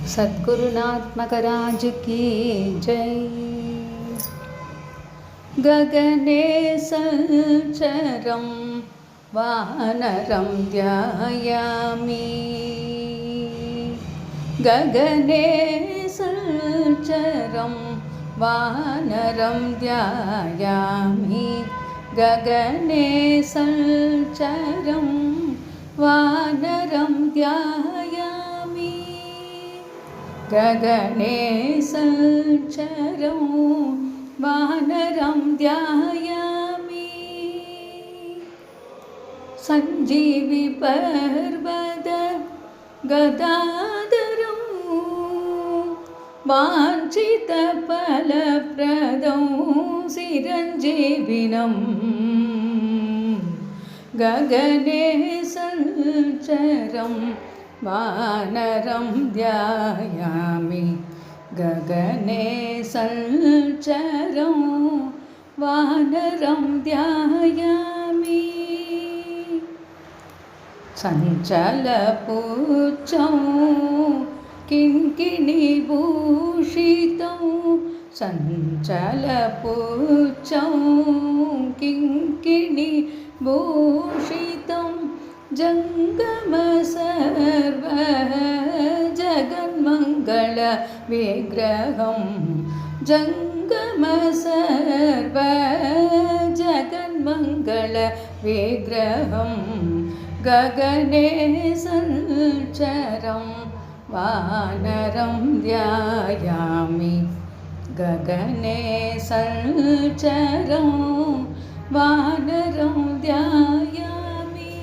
सद्गुरुनाथ महाराज की जय। गगने संचरं वानरं ध्यायामि। गगने संचरं वानरं ध्यायामि। गगने संचरं वानरं ध्यायामि। गगने संचरं वानरं ध्यायामि। सञ्जीवि पर्वत गदाधरं वाञ्छितफलप्रदं चिरञ्जीविनं। गगने संचरं वानरं ध्यायामि। गगने संचरं वानरं ध्यायामि। चञ्चलपुच्छं किङ्किणीभूषितं। चञ्चलपुच्छं किङ्किणीभूषितं जङ्गमसर्वजगन्मङ्गलविग्रहं। जङ्गमसर्वजगन्मङ्गलविग्रहं। गगने संचरं वानरं ध्यायामि। गगने संचरं वानरं ध्यायामि।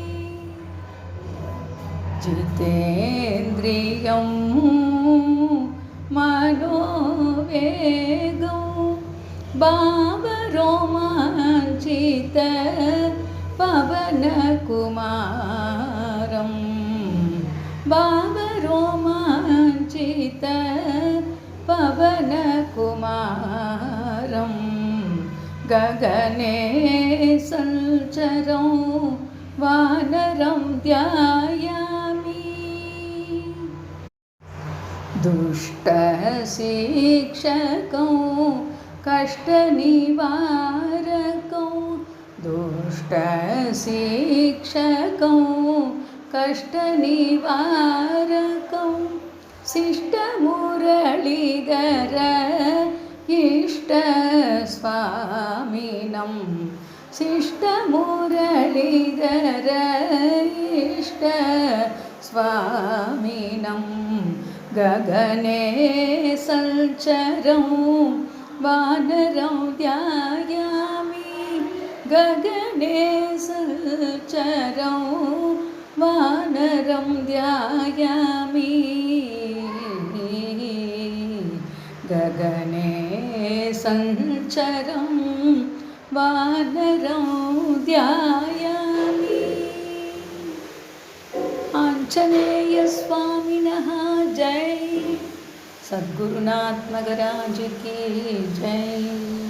जितेन्द्रियं मनोवेगं भावरोमाञ्चित पवनकुमारं। भावरोमाञ्चित पवनकुमारं। गगने संचरं वानरं ध्यायामि। दुष्टशिक्षकं कष्टनिवारकं। दुष्टशिक्षकं कष्टनिवारकं। शिष्टमुरळीधर इष्टस्वामिनं। शिष्टमुरळीधर इष्टस्वामिनं। गगने संचरं वानरं ध्यायामि। गगने संचरं वानरं ध्यायामि। गगने संचरं वानरं ध्यायामि। आञ्जनेयस्वामिनः जय। सद्गुरुनाथ महाराज की जय।